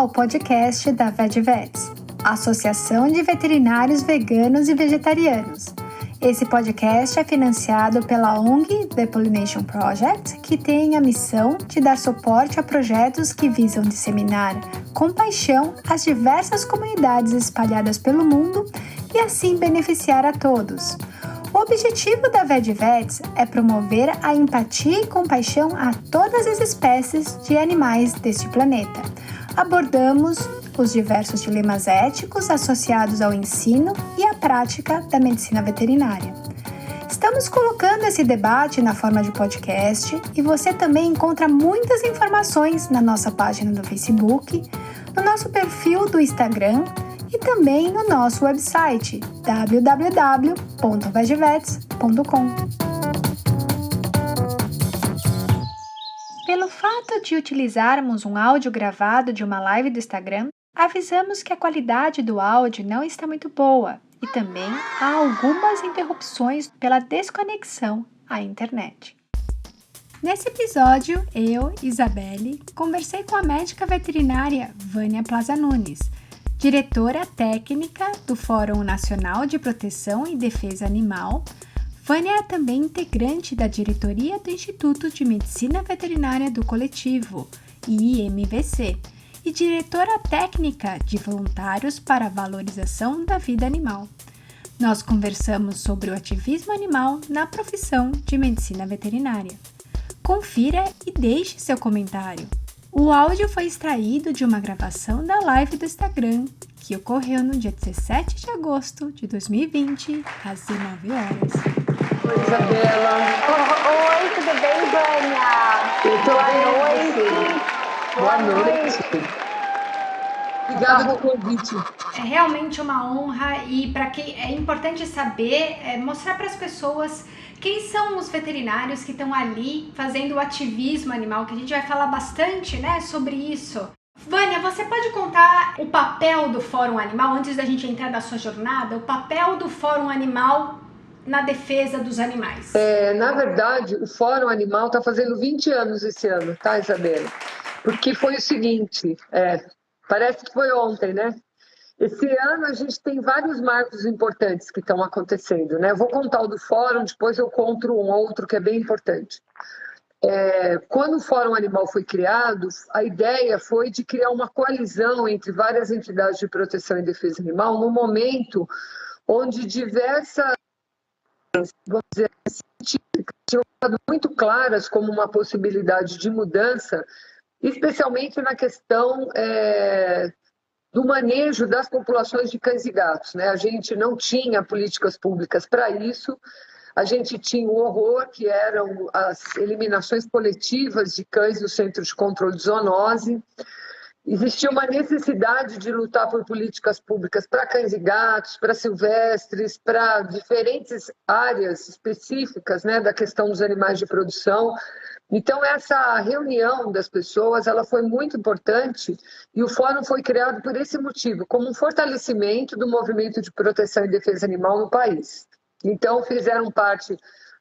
ao podcast da VetVets, Associação de Veterinários Veganos e Vegetarianos. Esse podcast é financiado pela ONG The Pollination Project, que tem a missão de dar suporte a projetos que visam disseminar com paixão as diversas comunidades espalhadas pelo mundo e assim beneficiar a todos. O objetivo da VetVets é promover a empatia e compaixão a todas as espécies de animais deste planeta. Abordamos os diversos dilemas éticos associados ao ensino e à prática da medicina veterinária. Estamos colocando esse debate na forma de podcast e você também encontra muitas informações na nossa página do Facebook, no nosso perfil do Instagram e também no nosso website www.vetvets.com. Pelo fato de utilizarmos um áudio gravado de uma live do Instagram, avisamos que a qualidade do áudio não está muito boa e também há algumas interrupções pela desconexão à internet. Nesse episódio, eu, Isabelle, conversei com a médica veterinária Vânia Plaza Nunes, diretora técnica do Fórum Nacional de Proteção e Defesa Animal. Vânia é também integrante da diretoria do Instituto de Medicina Veterinária do Coletivo, IMVC, e diretora técnica de Voluntários para a Valorização da Vida Animal. Nós conversamos sobre o ativismo animal na profissão de medicina veterinária. Confira e deixe seu comentário. O áudio foi extraído de uma gravação da live do Instagram, que ocorreu no dia 17 de agosto de 2020, às 19 horas. Oi, Isabela. Oi, tudo bem, Vânia? Boa noite. Obrigada pelo convite. É realmente uma honra e para quem é importante saber, mostrar para as pessoas quem são os veterinários que estão ali fazendo o ativismo animal, que a gente vai falar bastante, né, sobre isso. Vânia, você pode contar o papel do Fórum Animal, antes da gente entrar na sua jornada, o papel do Fórum Animal na defesa dos animais? Na verdade, o Fórum Animal está fazendo 20 anos esse ano, tá, Isabela? Porque foi o seguinte, parece que foi ontem, né? Esse ano a gente tem vários marcos importantes que estão acontecendo, né? Eu vou contar o do Fórum, depois eu conto um outro que é bem importante. Quando o Fórum Animal foi criado, a ideia foi de criar uma coalizão entre várias entidades de proteção e defesa animal no momento onde diversas, vamos dizer, científicas tinham ficado muito claras como uma possibilidade de mudança, especialmente na questão do manejo das populações de cães e gatos, né? A gente não tinha políticas públicas para isso, a gente tinha o horror que eram as eliminações coletivas de cães do Centro de Controle de Zoonose. Existia uma necessidade de lutar por políticas públicas para cães e gatos, para silvestres, para diferentes áreas específicas, né, da questão dos animais de produção. Então, essa reunião das pessoas ela foi muito importante e o Fórum foi criado por esse motivo, como um fortalecimento do movimento de proteção e defesa animal no país. Então, fizeram parte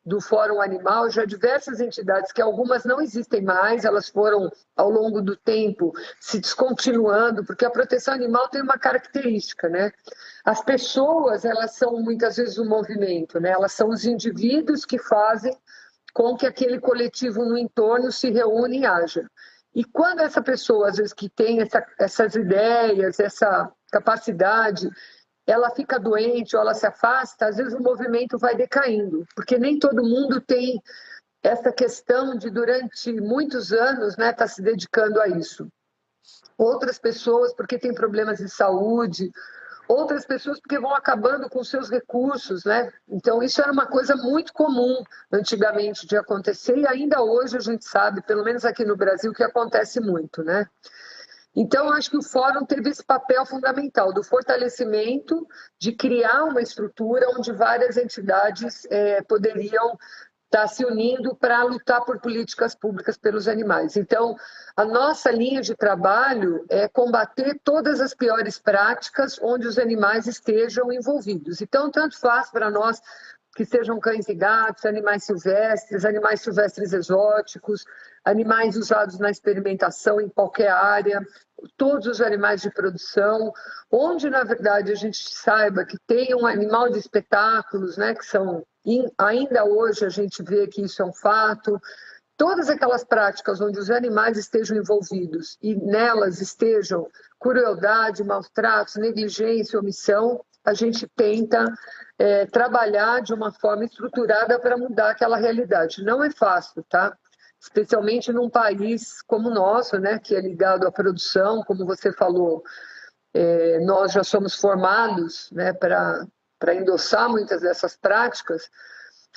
do Fórum Animal já diversas entidades que algumas não existem mais, elas foram, ao longo do tempo, se descontinuando, porque a proteção animal tem uma característica, né? As pessoas, elas são muitas vezes o movimento, né? Elas são os indivíduos que fazem com que aquele coletivo no entorno se reúne e haja. E quando essa pessoa, às vezes, que tem essas ideias, essa capacidade, ela fica doente ou ela se afasta, às vezes o movimento vai decaindo, porque nem todo mundo tem essa questão de, durante muitos anos, né, estar se dedicando a isso. Outras pessoas porque têm problemas de saúde, outras pessoas porque vão acabando com seus recursos, né? Então, isso era uma coisa muito comum antigamente de acontecer e ainda hoje a gente sabe, pelo menos aqui no Brasil, que acontece muito, né? Então, eu acho que o Fórum teve esse papel fundamental do fortalecimento, de criar uma estrutura onde várias entidades poderiam estar se unindo para lutar por políticas públicas pelos animais. Então, a nossa linha de trabalho é combater todas as piores práticas onde os animais estejam envolvidos. Então, tanto faz para nós que sejam cães e gatos, animais silvestres exóticos, animais usados na experimentação em qualquer área, todos os animais de produção, onde, na verdade, a gente saiba que tem um animal de espetáculos, né, que são, ainda hoje a gente vê que isso é um fato, todas aquelas práticas onde os animais estejam envolvidos e nelas estejam crueldade, maus tratos, negligência, omissão, a gente tenta trabalhar de uma forma estruturada para mudar aquela realidade. Não é fácil, tá? Especialmente num país como o nosso, né, que é ligado à produção, como você falou, nós já somos formados, né, para endossar muitas dessas práticas,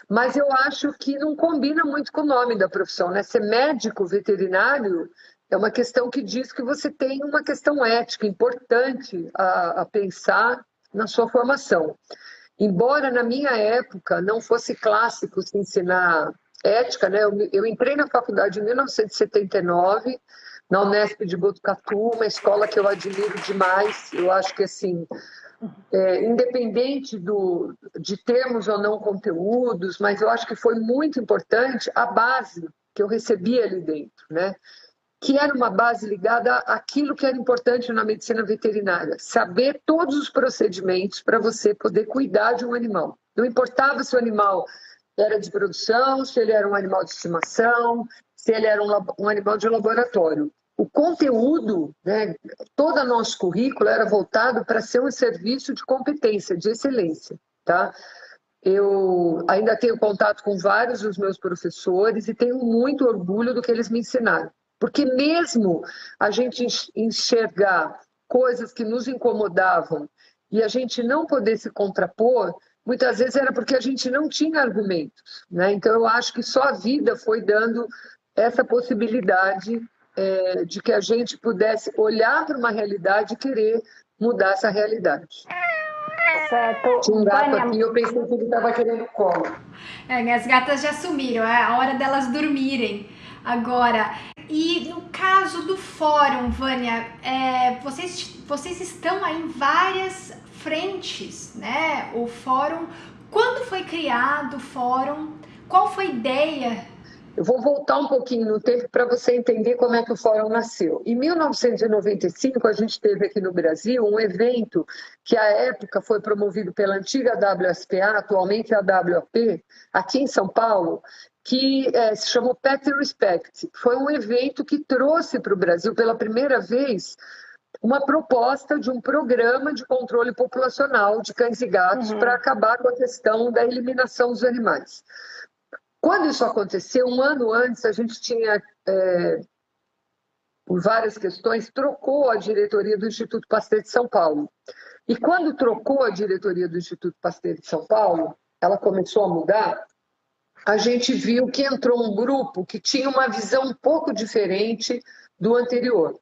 mas eu acho que não combina muito com o nome da profissão, né? Ser médico veterinário é uma questão que diz que você tem uma questão ética importante a pensar na sua formação. Embora na minha época não fosse clássico se ensinar ética, né? Eu entrei na faculdade em 1979, na Unesp de Botucatu, uma escola que eu admiro demais. Eu acho que, assim, independente de termos ou não conteúdos, mas eu acho que foi muito importante a base que eu recebi ali dentro, né? Que era uma base ligada àquilo que era importante na medicina veterinária, saber todos os procedimentos para você poder cuidar de um animal. Não importava se o animal era de produção, se ele era um animal de estimação, se ele era um animal de laboratório. O conteúdo, né, todo o nosso currículo era voltado para ser um serviço de competência, de excelência, tá? Eu ainda tenho contato com vários dos meus professores e tenho muito orgulho do que eles me ensinaram. Porque mesmo a gente enxergar coisas que nos incomodavam e a gente não poder se contrapor, muitas vezes era porque a gente não tinha argumentos, né? Então eu acho que só a vida foi dando essa possibilidade de que a gente pudesse olhar para uma realidade e querer mudar essa realidade. Certo. Tinha um gato Vânia, aqui, eu pensei que ele estava querendo colo. Minhas gatas já sumiram, é a hora delas dormirem agora. E no caso do fórum, Vânia, vocês estão aí em várias frentes, né? O fórum, quando foi criado o fórum? Qual foi a ideia? Eu vou voltar um pouquinho no tempo para você entender como é que o Fórum nasceu. Em 1995, a gente teve aqui no Brasil um evento que, à época, foi promovido pela antiga WSPA, atualmente a WAP, aqui em São Paulo, que se chamou Pet Respect. Foi um evento que trouxe para o Brasil, pela primeira vez, uma proposta de um programa de controle populacional de cães e gatos para acabar com a questão da eliminação dos animais. Quando isso aconteceu, um ano antes, a gente tinha, por várias questões, trocou a diretoria do Instituto Pasteur de São Paulo. E quando trocou a diretoria do Instituto Pasteur de São Paulo, ela começou a mudar, a gente viu que entrou um grupo que tinha uma visão um pouco diferente do anterior.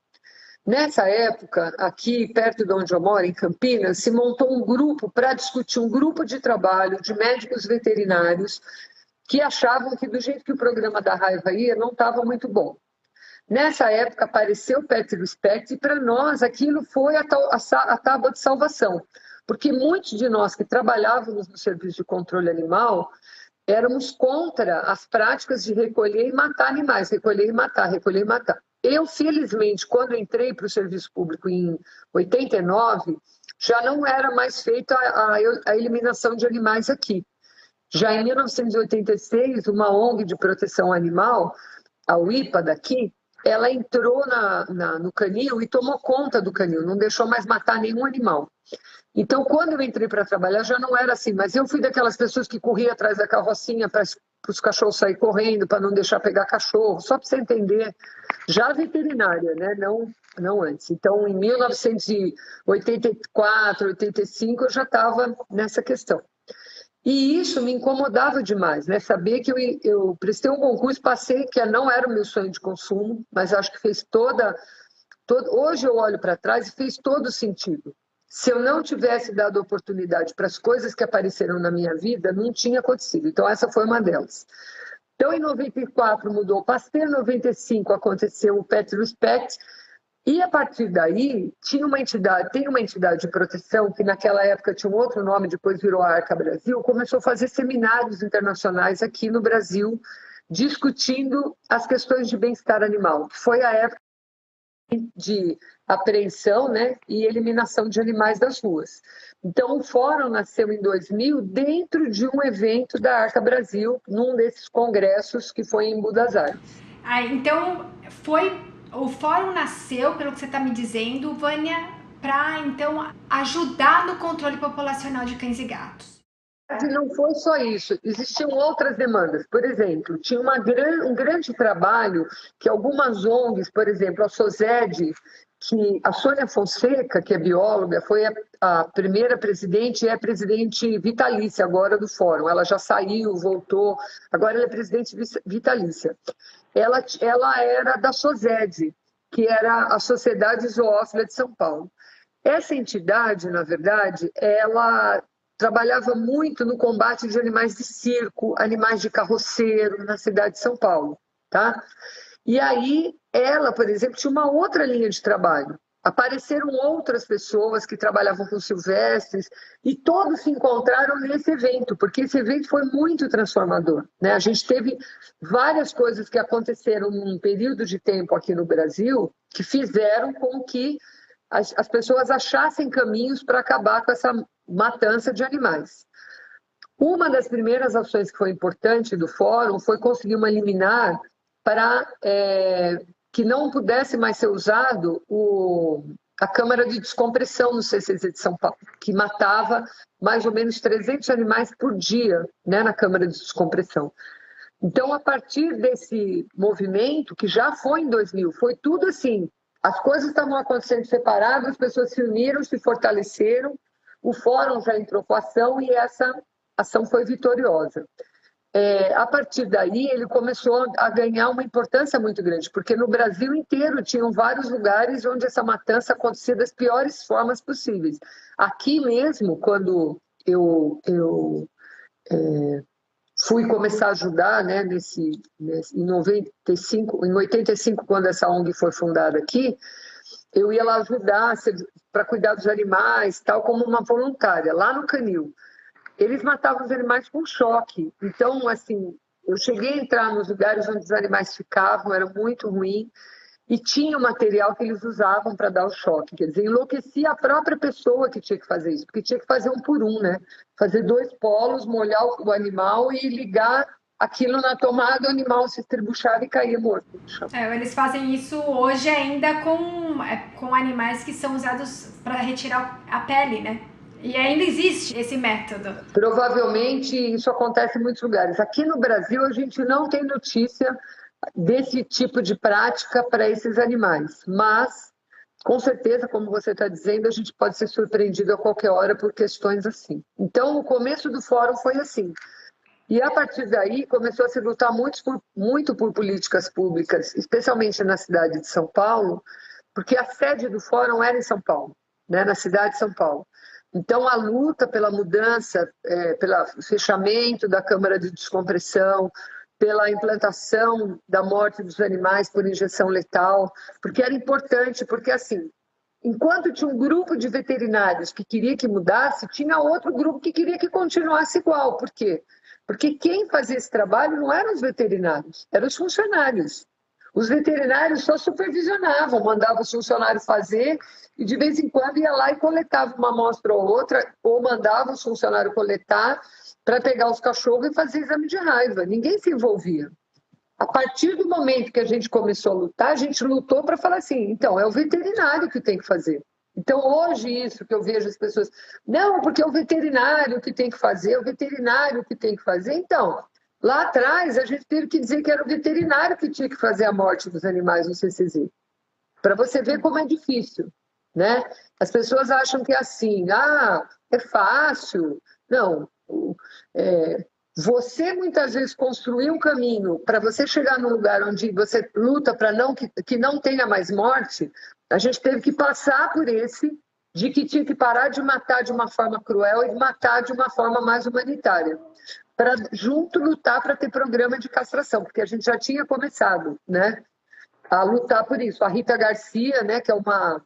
Nessa época, aqui perto de onde eu moro, em Campinas, se montou um grupo para discutir, um grupo de trabalho de médicos veterinários que achavam que do jeito que o programa da raiva ia, não estava muito bom. Nessa época apareceu o Pet Respect e para nós aquilo foi a tábua de salvação, porque muitos de nós que trabalhávamos no serviço de controle animal éramos contra as práticas de recolher e matar animais, recolher e matar, recolher e matar. Eu, felizmente, quando entrei para o serviço público em 89, já não era mais feita a eliminação de animais aqui. Já em 1986, uma ONG de proteção animal, a UIPA daqui, ela entrou no canil e tomou conta do canil, não deixou mais matar nenhum animal. Então, quando eu entrei para trabalhar, já não era assim, mas eu fui daquelas pessoas que corria atrás da carrocinha para os cachorros saírem correndo, para não deixar pegar cachorro, só para você entender, já veterinária, né? Não antes. Então, em 1984, 85, eu já estava nessa questão. E isso me incomodava demais, né? Saber que eu prestei um concurso, passei, que não era o meu sonho de consumo, mas acho que fez hoje eu olho para trás e fez todo sentido. Se eu não tivesse dado oportunidade para as coisas que apareceram na minha vida, não tinha acontecido. Então, essa foi uma delas. Então, em 94 mudou o Pasteur, em 95 aconteceu o Pet Respect. E a partir daí, tem uma entidade de proteção que naquela época tinha um outro nome, depois virou a Arca Brasil, começou a fazer seminários internacionais aqui no Brasil, discutindo as questões de bem-estar animal, que foi a época de apreensão, né, e eliminação de animais das ruas. Então, o Fórum nasceu em 2000 dentro de um evento da Arca Brasil, num desses congressos que foi em Buenos Aires. Então, o Fórum nasceu, pelo que você está me dizendo, Vânia, para então ajudar no controle populacional de cães e gatos. Não foi só isso, existiam outras demandas. Por exemplo, tinha um grande trabalho que algumas ONGs, por exemplo, a SOSED, que a Sônia Fonseca, que é bióloga, foi a primeira presidente e é presidente vitalícia agora do Fórum. Ela já saiu, voltou, agora ela é presidente vitalícia. Ela era da SOSED, que era a Sociedade Zoófila de São Paulo. Essa entidade, na verdade, ela trabalhava muito no combate de animais de circo, animais de carroceiro na cidade de São Paulo, tá? E aí ela, por exemplo, tinha uma outra linha de trabalho. Apareceram outras pessoas que trabalhavam com silvestres e todos se encontraram nesse evento, porque esse evento foi muito transformador, né? A gente teve várias coisas que aconteceram num período de tempo aqui no Brasil que fizeram com que as pessoas achassem caminhos para acabar com essa matança de animais. Uma das primeiras ações que foi importante do Fórum foi conseguir uma liminar para que não pudesse mais ser usado a câmara de descompressão no CCZ de São Paulo, que matava mais ou menos 300 animais por dia, né, na câmara de descompressão. Então, a partir desse movimento, que já foi em 2000, foi tudo assim, as coisas estavam acontecendo separadas, as pessoas se uniram, se fortaleceram, o Fórum já entrou com a ação e essa ação foi vitoriosa. A partir daí, ele começou a ganhar uma importância muito grande, porque no Brasil inteiro tinham vários lugares onde essa matança acontecia das piores formas possíveis. Aqui mesmo, quando eu fui começar a ajudar, né, em 85, quando essa ONG foi fundada aqui, eu ia lá ajudar para cuidar dos animais, tal, como uma voluntária, lá no Canil. Eles matavam os animais com choque. Então, assim, eu cheguei a entrar nos lugares onde os animais ficavam, era muito ruim, e tinha o material que eles usavam para dar o choque. Quer dizer, enlouquecia a própria pessoa que tinha que fazer isso, porque tinha que fazer um por um, né? Fazer 2 polos, molhar o animal e ligar aquilo na tomada, o animal se estribuchava e caía morto no chão. Eles fazem isso hoje ainda com animais que são usados para retirar a pele, né? E ainda existe esse método. Provavelmente isso acontece em muitos lugares. Aqui no Brasil a gente não tem notícia desse tipo de prática para esses animais, mas com certeza, como você está dizendo, a gente pode ser surpreendido a qualquer hora por questões assim. Então, o começo do Fórum foi assim. E a partir daí começou a se lutar muito por políticas públicas, especialmente na cidade de São Paulo, porque a sede do Fórum era em São Paulo, né, na cidade de São Paulo. Então, a luta pela mudança, pelo fechamento da Câmara de Descompressão, pela implantação da morte dos animais por injeção letal, porque era importante, porque assim, enquanto tinha um grupo de veterinários que queria que mudasse, tinha outro grupo que queria que continuasse igual. Por quê? Porque quem fazia esse trabalho não eram os veterinários, eram os funcionários. Os veterinários só supervisionavam, mandavam os funcionários fazer e de vez em quando ia lá e coletava uma amostra ou outra, ou mandava os funcionários coletar para pegar os cachorros e fazer exame de raiva. Ninguém se envolvia. A partir do momento que a gente começou a lutar, a gente lutou para falar assim, então, é o veterinário que tem que fazer. Então, hoje, isso que eu vejo as pessoas, não, porque é o veterinário que tem que fazer, é o veterinário que tem que fazer. Então, lá atrás, a gente teve que dizer que era o veterinário que tinha que fazer a morte dos animais no CCZ. Para você ver como é difícil, né? As pessoas acham que é assim, é fácil. Não, você muitas vezes construir um caminho para você chegar num lugar onde você luta para que não tenha mais morte, a gente teve que passar por esse de que tinha que parar de matar de uma forma cruel e matar de uma forma mais humanitária, para junto lutar para ter programa de castração, porque a gente já tinha começado, né? a lutar por isso. A Rita Garcia, né, que é uma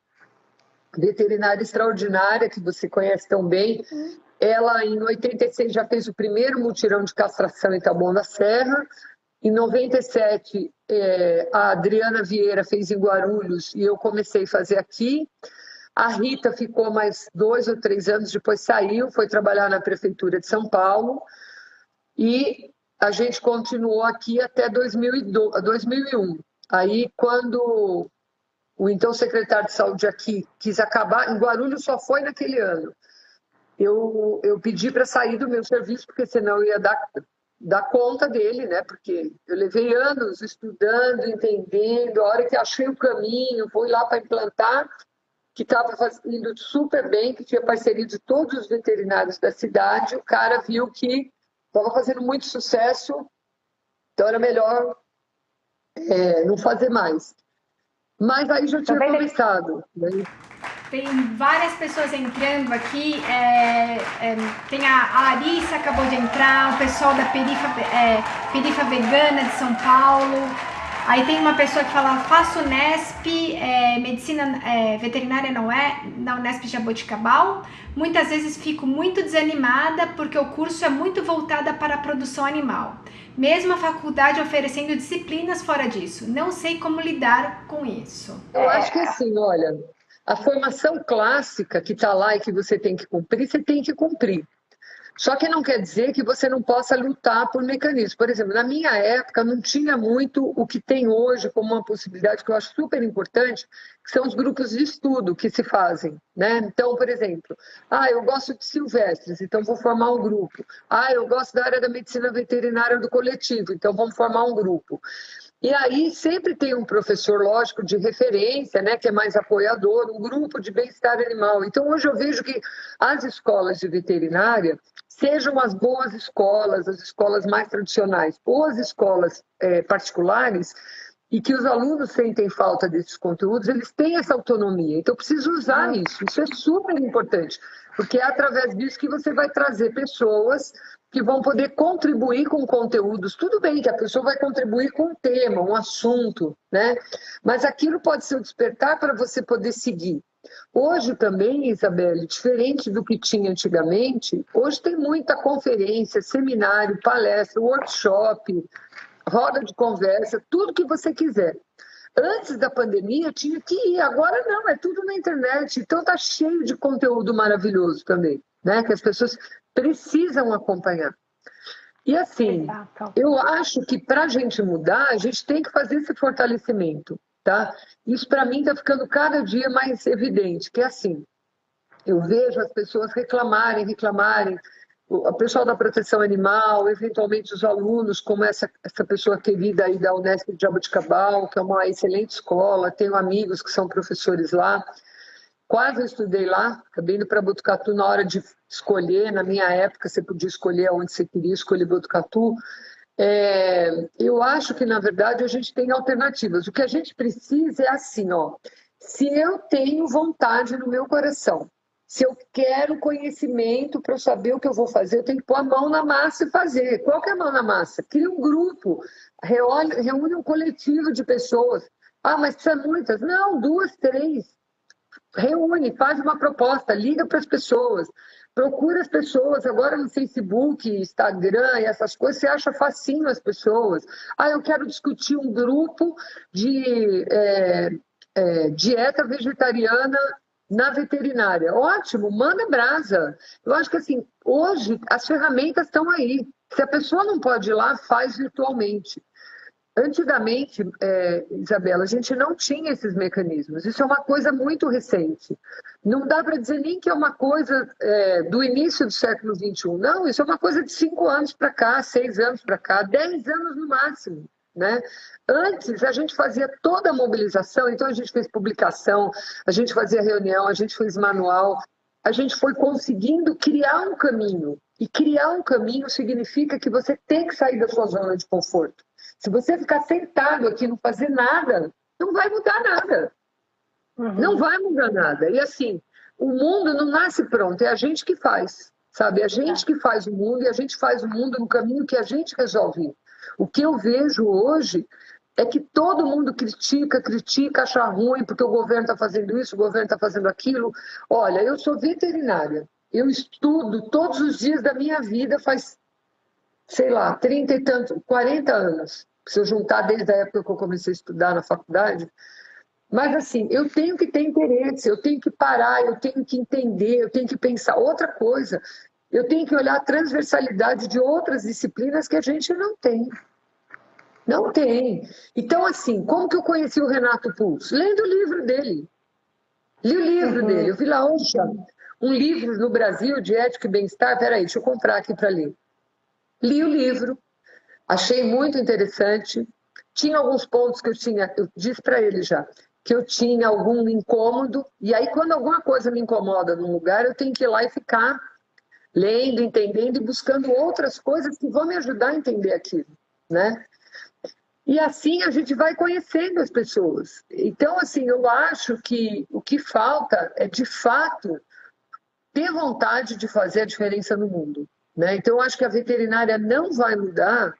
veterinária extraordinária, que você conhece tão bem, ela em 86 já fez o primeiro mutirão de castração em Taboão da Serra. Em 97, a Adriana Vieira fez em Guarulhos e eu comecei a fazer aqui. A Rita ficou mais 2 ou 3 anos, depois saiu, foi trabalhar na Prefeitura de São Paulo. E a gente continuou aqui até 2001. Aí, quando o então secretário de Saúde aqui quis acabar, em Guarulhos só foi naquele ano. Eu pedi para sair do meu serviço, porque senão eu ia dar conta dele, né? Porque eu levei anos estudando, entendendo, a hora que achei o caminho, fui lá para implantar, que estava indo super bem, que tinha parceria de todos os veterinários da cidade, o cara viu que estava fazendo muito sucesso, então era melhor não fazer mais. Mas aí já tinha começado, né? Tem várias pessoas entrando aqui, tem a Larissa acabou de entrar, o pessoal da Perifa Vegana de São Paulo. Aí tem uma pessoa que fala, faço Unesp, medicina veterinária não é, na Unesp Jaboticabal. Muitas vezes fico muito desanimada porque o curso é muito voltado para a produção animal. Mesmo a faculdade oferecendo disciplinas fora disso. Não sei como lidar com isso. Eu acho que assim, olha, a formação clássica que está lá e que você tem que cumprir, você tem que cumprir. Só que não quer dizer que você não possa lutar por mecanismos. Por exemplo, na minha época não tinha muito o que tem hoje como uma possibilidade que eu acho super importante, que são os grupos de estudo que se fazem, né? Então, por exemplo, eu gosto de silvestres, então vou formar um grupo. Eu gosto da área da medicina veterinária do coletivo, então vamos formar um grupo. E aí sempre tem um professor, lógico, de referência, né, que é mais apoiador, um grupo de bem-estar animal. Então hoje eu vejo que as escolas de veterinária, sejam as boas escolas, as escolas mais tradicionais, ou as escolas particulares, e que os alunos sentem falta desses conteúdos, eles têm essa autonomia. Então, preciso usar isso. Isso é super importante, porque é através disso que você vai trazer pessoas que vão poder contribuir com conteúdos. Tudo bem que a pessoa vai contribuir com um tema, um assunto, né? Mas aquilo pode ser o despertar para você poder seguir. Hoje também, Isabelle, diferente do que tinha antigamente, hoje tem muita conferência, seminário, palestra, workshop, roda de conversa, tudo que você quiser. Antes da pandemia tinha que ir, agora não, é tudo na internet. Então tá cheio de conteúdo maravilhoso também, né? Que as pessoas precisam acompanhar. E assim, eu acho que para a gente mudar, a gente tem que fazer esse fortalecimento, tá? Isso para mim está ficando cada dia mais evidente, que é assim, eu vejo as pessoas reclamarem, o pessoal da proteção animal, eventualmente os alunos, como essa pessoa querida aí da Unesp de Jaboticabal, que é uma excelente escola, tenho amigos que são professores lá, quase estudei lá, acabei indo para Botucatu na hora de escolher, na minha época você podia escolher onde você queria, escolher Botucatu. Eu acho que, na verdade, a gente tem alternativas. O que a gente precisa é assim, ó, se eu tenho vontade no meu coração, se eu quero conhecimento para eu saber o que eu vou fazer, eu tenho que pôr a mão na massa e fazer. Qual que é a mão na massa? Cria um grupo, reúne um coletivo de pessoas. Mas precisa muitas? Não, 2, 3. Reúne, faz uma proposta, liga para as pessoas, procura as pessoas. Agora no Facebook, Instagram e essas coisas, você acha facinho as pessoas. Eu quero discutir um grupo de dieta vegetariana na veterinária. Ótimo, manda brasa. Eu acho que assim, hoje as ferramentas estão aí. Se a pessoa não pode ir lá, faz virtualmente. Antigamente, Isabela, a gente não tinha esses mecanismos. Isso é uma coisa muito recente. Não dá para dizer nem que é uma coisa do início do século XXI. Não, isso é uma coisa de 5 anos para cá, 6 anos para cá, 10 anos no máximo, né? Antes, a gente fazia toda a mobilização, então a gente fez publicação, a gente fazia reunião, a gente fez manual, a gente foi conseguindo criar um caminho. E criar um caminho significa que você tem que sair da sua zona de conforto. Se você ficar sentado aqui e não fazer nada, não vai mudar nada. Não vai mudar nada. E assim, o mundo não nasce pronto, é a gente que faz, sabe? É a gente que faz o mundo e a gente faz o mundo no caminho que a gente resolve ir. O que eu vejo hoje é que todo mundo critica, acha ruim, porque o governo está fazendo isso, o governo está fazendo aquilo. Olha, eu sou veterinária, eu estudo todos os dias da minha vida faz, sei lá, 30 e tantos, 40 anos. Se eu juntar desde a época que eu comecei a estudar na faculdade. Mas, assim, eu tenho que ter interesse, eu tenho que parar, eu tenho que entender, eu tenho que pensar. Outra coisa, eu tenho que olhar a transversalidade de outras disciplinas que a gente não tem. Não tem. Então, assim, como que eu conheci o Renato Pulso? Lendo o livro dele. Li o livro dele. Eu vi lá, oxa, um livro no Brasil de ética e bem-estar. Peraí, deixa eu comprar aqui para ler. Li o livro, achei muito interessante. Tinha alguns pontos que eu disse para ele já, que eu tinha algum incômodo. E aí, quando alguma coisa me incomoda num lugar, eu tenho que ir lá e ficar lendo, entendendo e buscando outras coisas que vão me ajudar a entender aquilo, né? E assim a gente vai conhecendo as pessoas. Então, assim, eu acho que o que falta é, de fato, ter vontade de fazer a diferença no mundo, né? Então, eu acho que a veterinária não vai mudar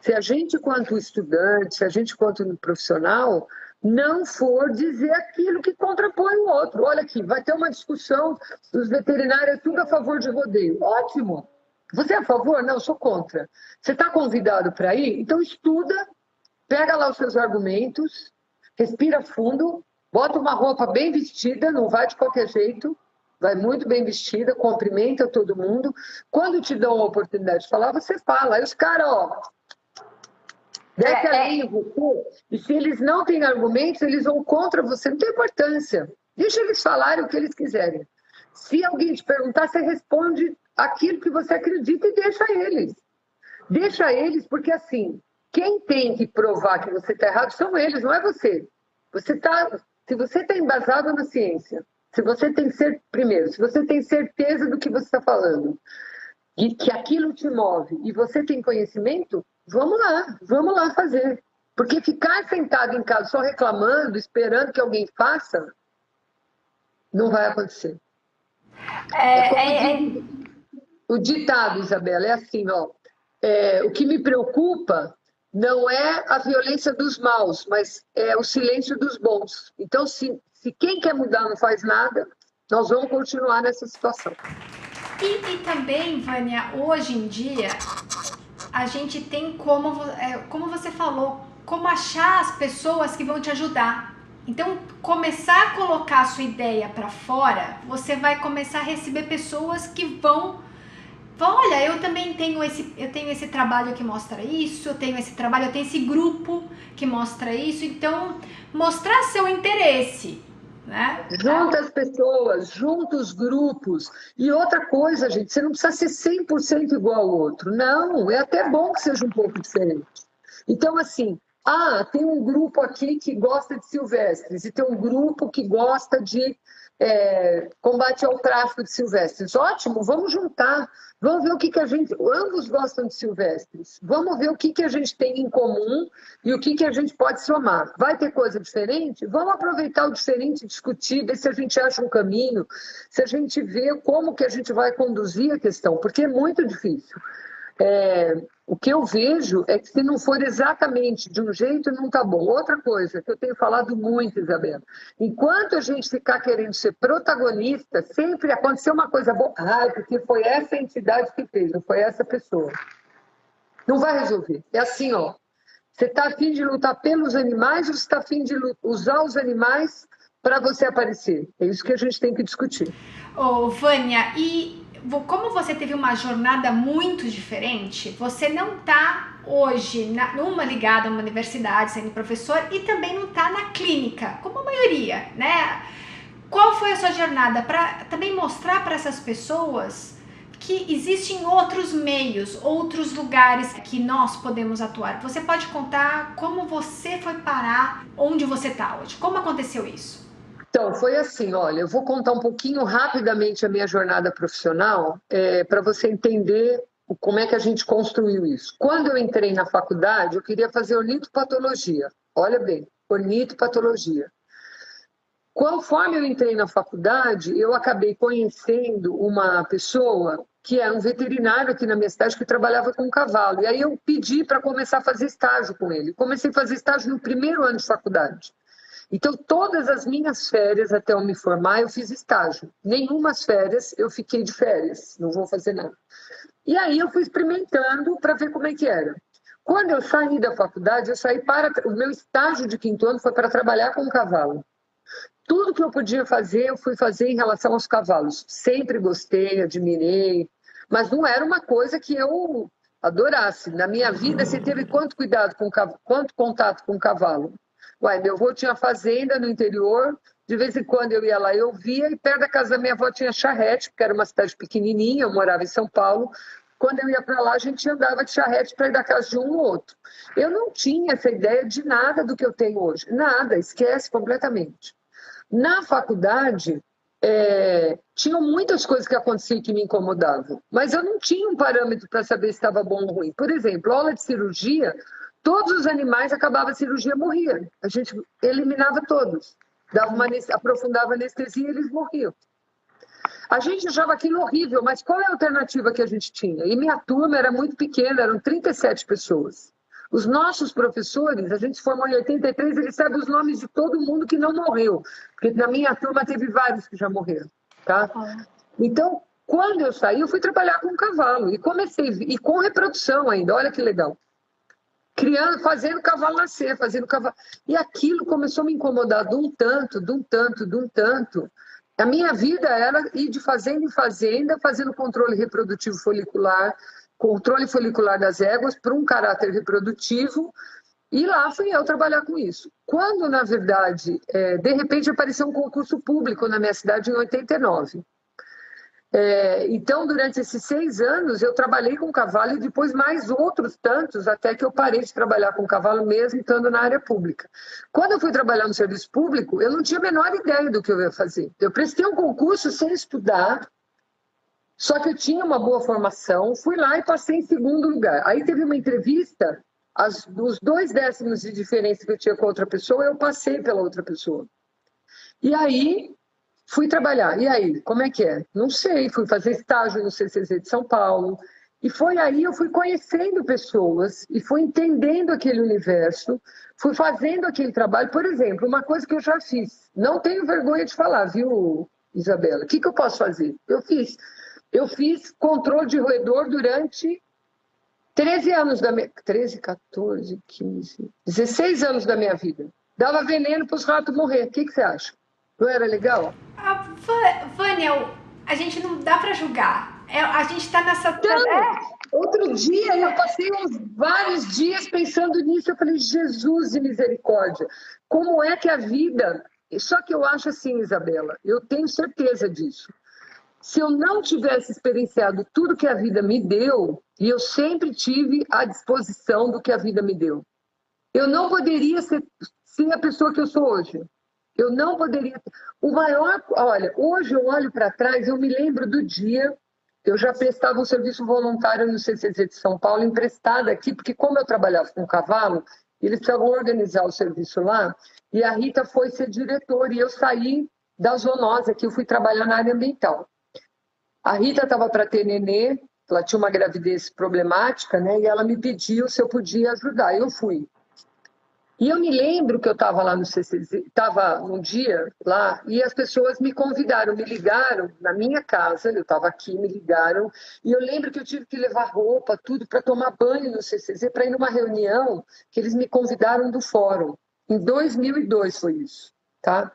se a gente, quanto estudante, se a gente, quanto profissional, não for dizer aquilo que contrapõe o outro. Olha aqui, vai ter uma discussão dos veterinários, tudo a favor de rodeio. Ótimo. Você é a favor? Não, eu sou contra. Você está convidado para ir? Então, estuda. Pega lá os seus argumentos, respira fundo, bota uma roupa bem vestida, não vai de qualquer jeito, vai muito bem vestida, cumprimenta todo mundo. Quando te dão a oportunidade de falar, você fala. Aí os caras, ó, desce a linha em você. E se eles não têm argumentos, eles vão contra você, não tem importância. Deixa eles falarem o que eles quiserem. Se alguém te perguntar, você responde aquilo que você acredita e deixa eles. Deixa eles, porque assim, quem tem que provar que você está errado são eles, não é você. Se você está embasado na ciência, se você tem primeiro, se você tem certeza do que você está falando e que aquilo te move e você tem conhecimento, vamos lá fazer. Porque ficar sentado em casa só reclamando, esperando que alguém faça, não vai acontecer. O ditado, Isabela, é assim, ó. O que me preocupa não é a violência dos maus, mas é o silêncio dos bons. Então, se quem quer mudar não faz nada, nós vamos continuar nessa situação. E também, Vânia, hoje em dia, a gente tem como você falou, como achar as pessoas que vão te ajudar. Então, começar a colocar a sua ideia para fora, você vai começar a receber pessoas que vão... Olha, eu também tenho esse trabalho que mostra isso, eu tenho esse grupo que mostra isso. Então, mostrar seu interesse, né? Junta as pessoas, junta os grupos. E outra coisa, gente, você não precisa ser 100% igual ao outro. Não, é até bom que seja um pouco diferente. Então, assim, tem um grupo aqui que gosta de silvestres e tem um grupo que gosta de combate ao tráfico de silvestres. Ótimo, vamos juntar. Vamos ver o que a gente... Ambos gostam de silvestres. Vamos ver o que a gente tem em comum e o que a gente pode somar. Vai ter coisa diferente? Vamos aproveitar o diferente, discutir, ver se a gente acha um caminho, se a gente vê como que a gente vai conduzir a questão, porque é muito difícil. O que eu vejo é que se não for exatamente de um jeito, não está bom. Outra coisa que eu tenho falado muito, Isabela, enquanto a gente ficar querendo ser protagonista, sempre aconteceu uma coisa boa, porque foi essa entidade que fez, não foi essa pessoa. Não vai resolver. É assim, ó, você está a fim de lutar pelos animais ou você está a fim de usar os animais para você aparecer? É isso que a gente tem que discutir. Vânia, e como você teve uma jornada muito diferente, você não está hoje numa ligada a uma universidade, sendo professor, e também não está na clínica, como a maioria, né? Qual foi a sua jornada para também mostrar para essas pessoas que existem outros meios, outros lugares que nós podemos atuar? Você pode contar como você foi parar onde você está hoje? Como aconteceu isso? Então, foi assim, olha, eu vou contar um pouquinho rapidamente a minha jornada profissional para você entender como é que a gente construiu isso. Quando eu entrei na faculdade, eu queria fazer ornitopatologia. Olha bem, ornitopatologia. Conforme eu entrei na faculdade, eu acabei conhecendo uma pessoa que era um veterinário aqui na minha cidade que trabalhava com cavalo. E aí eu pedi para começar a fazer estágio com ele. Comecei a fazer estágio no primeiro ano de faculdade. Então, todas as minhas férias, até eu me formar, eu fiz estágio. Nenhumas férias eu fiquei de férias, não vou fazer nada. E aí eu fui experimentando para ver como é que era. Quando eu saí da faculdade, eu saí para... O meu estágio de 5º ano foi para trabalhar com cavalo. Tudo que eu podia fazer, eu fui fazer em relação aos cavalos. Sempre gostei, admirei, mas não era uma coisa que eu adorasse. Na minha vida, você teve quanto cuidado com quanto contato com o cavalo? Uai, meu avô tinha fazenda no interior, de vez em quando eu ia lá, eu via, e perto da casa da minha avó tinha charrete, porque era uma cidade pequenininha, eu morava em São Paulo. Quando eu ia para lá, a gente andava de charrete para ir da casa de um ou outro. Eu não tinha essa ideia de nada do que eu tenho hoje. Nada, esquece completamente. Na faculdade, tinham muitas coisas que aconteciam que me incomodavam, mas eu não tinha um parâmetro para saber se estava bom ou ruim. Por exemplo, aula de cirurgia, todos os animais acabavam a cirurgia, morriam. A gente eliminava todos, aprofundava a anestesia e eles morriam. A gente achava aquilo horrível, mas qual é a alternativa que a gente tinha? E minha turma era muito pequena, eram 37 pessoas. Os nossos professores, a gente se formou em 83, eles sabem os nomes de todo mundo que não morreu, porque na minha turma teve vários que já morreram, tá? Então, quando eu saí, eu fui trabalhar com cavalo e comecei, e com reprodução ainda, olha que legal. Criando, fazendo cavalo nascer, fazendo cavalo... E aquilo começou a me incomodar de um tanto, de um tanto, de um tanto. A minha vida era ir de fazenda em fazenda, fazendo controle reprodutivo folicular, controle folicular das éguas para um caráter reprodutivo, e lá fui eu trabalhar com isso. Quando, na verdade, de repente apareceu um concurso público na minha cidade em 89. Então, durante esses 6 anos, eu trabalhei com cavalo e depois mais outros tantos, até que eu parei de trabalhar com cavalo mesmo, estando na área pública. Quando eu fui trabalhar no serviço público, eu não tinha a menor ideia do que eu ia fazer. Eu prestei um concurso sem estudar, só que eu tinha uma boa formação, fui lá e passei em 2º lugar. Aí teve uma entrevista, os 2 décimos de diferença que eu tinha com outra pessoa, eu passei pela outra pessoa. E aí... fui trabalhar. E aí, como é que é? Não sei, fui fazer estágio no CCZ de São Paulo. E foi aí eu fui conhecendo pessoas e fui entendendo aquele universo, fui fazendo aquele trabalho. Por exemplo, uma coisa que eu já fiz, não tenho vergonha de falar, viu, Isabela? O que eu posso fazer? Eu fiz controle de roedor durante 13 anos da minha... 13, 14, 15, 16 anos da minha vida. Dava veneno para os ratos morrer. O que você acha? Não era legal? Vânia, a gente não dá para julgar. A gente está nessa... Então, outro dia, eu passei vários dias pensando nisso. Eu falei, Jesus de misericórdia, como é que a vida... Só que eu acho assim, Isabela, eu tenho certeza disso. Se eu não tivesse experienciado tudo que a vida me deu, e eu sempre tive à disposição do que a vida me deu, eu não poderia ser a pessoa que eu sou hoje. Eu não poderia... Olha, hoje eu olho para trás, eu me lembro do dia... Eu já prestava um serviço voluntário no CCZ de São Paulo, emprestada aqui, porque como eu trabalhava com cavalo, eles precisavam organizar o serviço lá, e a Rita foi ser diretora, e eu saí da zoonose aqui, eu fui trabalhar na área ambiental. A Rita estava para ter nenê, ela tinha uma gravidez problemática, né? E ela me pediu se eu podia ajudar, eu fui. E eu me lembro que eu estava lá no CCZ, estava um dia lá, e as pessoas me convidaram, me ligaram na minha casa, eu estava aqui, me ligaram, e eu lembro que eu tive que levar roupa, tudo, para tomar banho no CCZ, para ir numa reunião que eles me convidaram do fórum. Em 2002 foi isso, tá?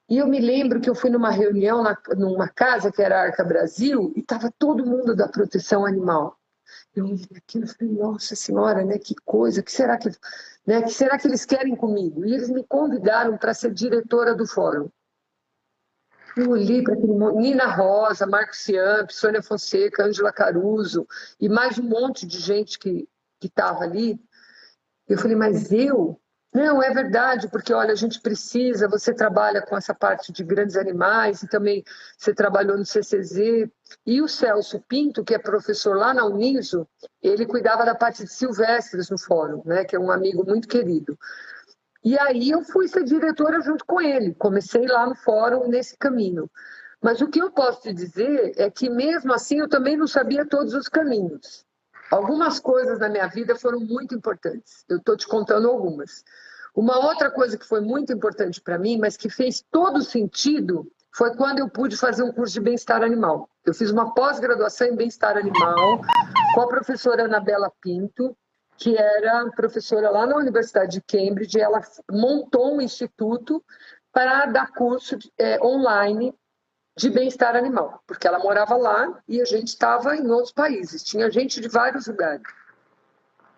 E eu me lembro que eu fui numa reunião, numa casa que era a Arca Brasil, e estava todo mundo da proteção animal. Eu olhei aquilo e falei, nossa senhora, né, que coisa, que será que eles querem comigo? E eles me convidaram para ser diretora do fórum. Eu olhei para aquele monte, Nina Rosa, Marco Ciampi, Sônia Fonseca, Ângela Caruso, e mais um monte de gente que estava ali. Eu falei, mas eu... Não, é verdade, porque, olha, a gente precisa, você trabalha com essa parte de grandes animais e também você trabalhou no CCZ. E o Celso Pinto, que é professor lá na Uniso, ele cuidava da parte de silvestres no fórum, né, que é um amigo muito querido. E aí eu fui ser diretora junto com ele, comecei lá no fórum nesse caminho. Mas o que eu posso te dizer é que, mesmo assim, eu também não sabia todos os caminhos. Algumas coisas na minha vida foram muito importantes. Eu estou te contando algumas. Uma outra coisa que foi muito importante para mim, mas que fez todo sentido, foi quando eu pude fazer um curso de bem-estar animal. Eu fiz uma pós-graduação em bem-estar animal com a professora Anabela Pinto, que era professora lá na Universidade de Cambridge. Ela montou um instituto para dar curso online de bem-estar animal, porque ela morava lá e a gente estava em outros países, tinha gente de vários lugares.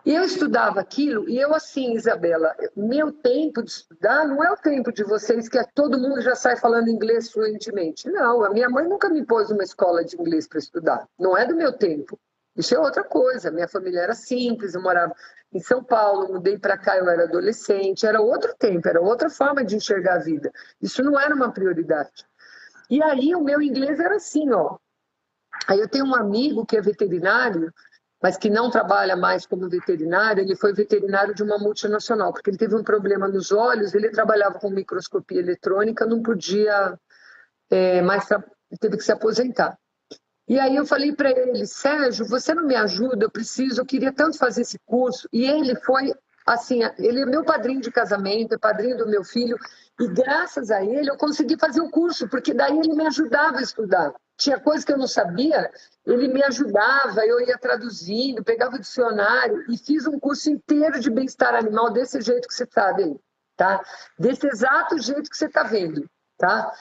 E eu estudava aquilo, e eu assim, Isabela, meu tempo de estudar não é o tempo de vocês, que todo mundo já sai falando inglês fluentemente. Não, a minha mãe nunca me pôs numa escola de inglês para estudar, não é do meu tempo. Isso é outra coisa, minha família era simples, eu morava em São Paulo, mudei para cá, eu era adolescente, era outro tempo, era outra forma de enxergar a vida. Isso não era uma prioridade. E aí o meu inglês era assim, ó. Aí eu tenho um amigo que é veterinário, mas que não trabalha mais como veterinário. Ele foi veterinário de uma multinacional, porque ele teve um problema nos olhos, ele trabalhava com microscopia eletrônica, não podia mais, teve que se aposentar. E aí eu falei para ele, Sérgio, você não me ajuda? Eu queria tanto fazer esse curso. E ele foi, assim, ele é meu padrinho de casamento, é padrinho do meu filho, e graças a ele eu consegui fazer o curso, porque daí ele me ajudava a estudar. Tinha coisa que eu não sabia, ele me ajudava, eu ia traduzindo, pegava o dicionário e fiz um curso inteiro de bem-estar animal desse jeito que você está vendo, tá? Desse exato jeito que você está vendo, tá?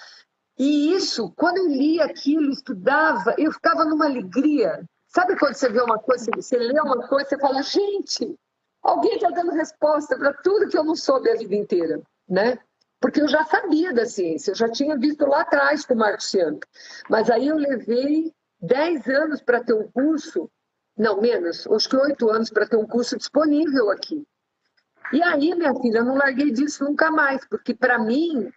E isso, quando eu lia aquilo, estudava, eu ficava numa alegria. Sabe quando você vê uma coisa, você lê uma coisa, você fala, gente, alguém está dando resposta para tudo que eu não soube a vida inteira, né? Porque eu já sabia da ciência, eu já tinha visto lá atrás com o Marcos Ciampi. Mas aí eu levei 10 anos para ter um curso, não, menos, acho que 8 anos para ter um curso disponível aqui. E aí, minha filha, eu não larguei disso nunca mais, porque para mim,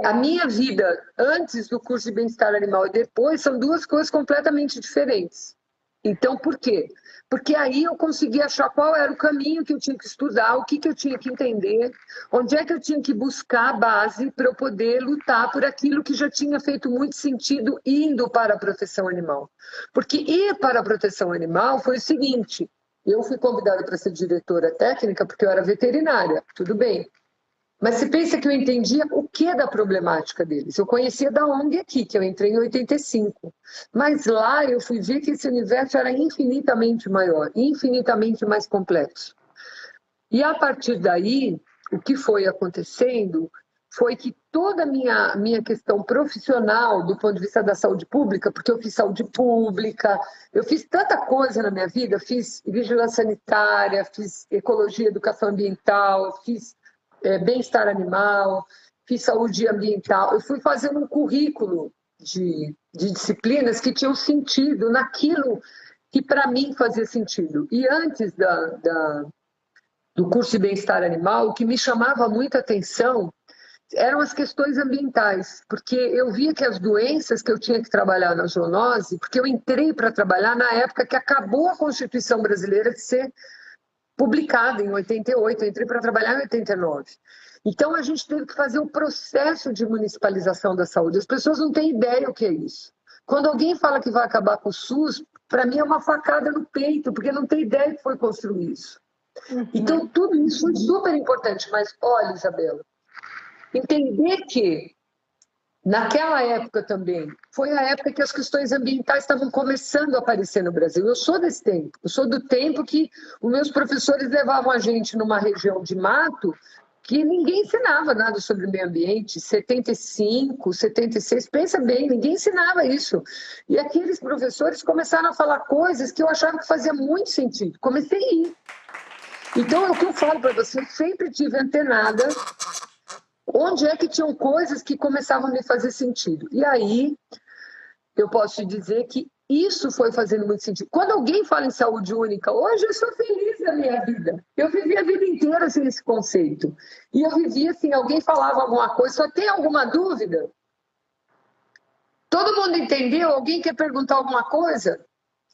a minha vida antes do curso de bem-estar animal e depois são duas coisas completamente diferentes. Então, por quê? Porque aí eu consegui achar qual era o caminho que eu tinha que estudar, o que eu tinha que entender, onde é que eu tinha que buscar a base para eu poder lutar por aquilo que já tinha feito muito sentido indo para a proteção animal. Porque ir para a proteção animal foi o seguinte, eu fui convidada para ser diretora técnica porque eu era veterinária, tudo bem. Mas você pensa que eu entendia o que da problemática deles. Eu conhecia da ONG aqui, que eu entrei em 85. Mas lá eu fui ver que esse universo era infinitamente maior, infinitamente mais complexo. E a partir daí, o que foi acontecendo foi que toda a minha questão profissional, do ponto de vista da saúde pública, porque eu fiz saúde pública, eu fiz tanta coisa na minha vida, fiz vigilância sanitária, fiz ecologia, educação ambiental, fiz bem-estar animal, fiz saúde ambiental. Eu fui fazendo um currículo de disciplinas que tinham sentido naquilo que para mim fazia sentido. E antes do curso de bem-estar animal, o que me chamava muita atenção eram as questões ambientais, porque eu via que as doenças que eu tinha que trabalhar na zoonose, porque eu entrei para trabalhar na época que acabou a Constituição Brasileira de ser publicada em 88, eu entrei para trabalhar em 89. Então, a gente teve que fazer o processo de municipalização da saúde. As pessoas não têm ideia o que é isso. Quando alguém fala que vai acabar com o SUS, para mim é uma facada no peito, porque não tem ideia que foi construir isso. Então, tudo isso foi super importante. Mas, olha, Isabela, entender que naquela época também, foi a época que as questões ambientais estavam começando a aparecer no Brasil. Eu sou desse tempo, eu sou do tempo que os meus professores levavam a gente numa região de mato que ninguém ensinava nada sobre meio ambiente. 75, 76, pensa bem, ninguém ensinava isso. E aqueles professores começaram a falar coisas que eu achava que fazia muito sentido. Comecei a ir. Então, é o que eu falo para você, eu sempre tive antenada onde é que tinham coisas que começavam a me fazer sentido. E aí, eu posso te dizer que isso foi fazendo muito sentido. Quando alguém fala em saúde única, hoje eu sou feliz na minha vida. Eu vivi a vida inteira sem esse conceito. E eu vivia assim, alguém falava alguma coisa, só tem alguma dúvida? Todo mundo entendeu? Alguém quer perguntar alguma coisa?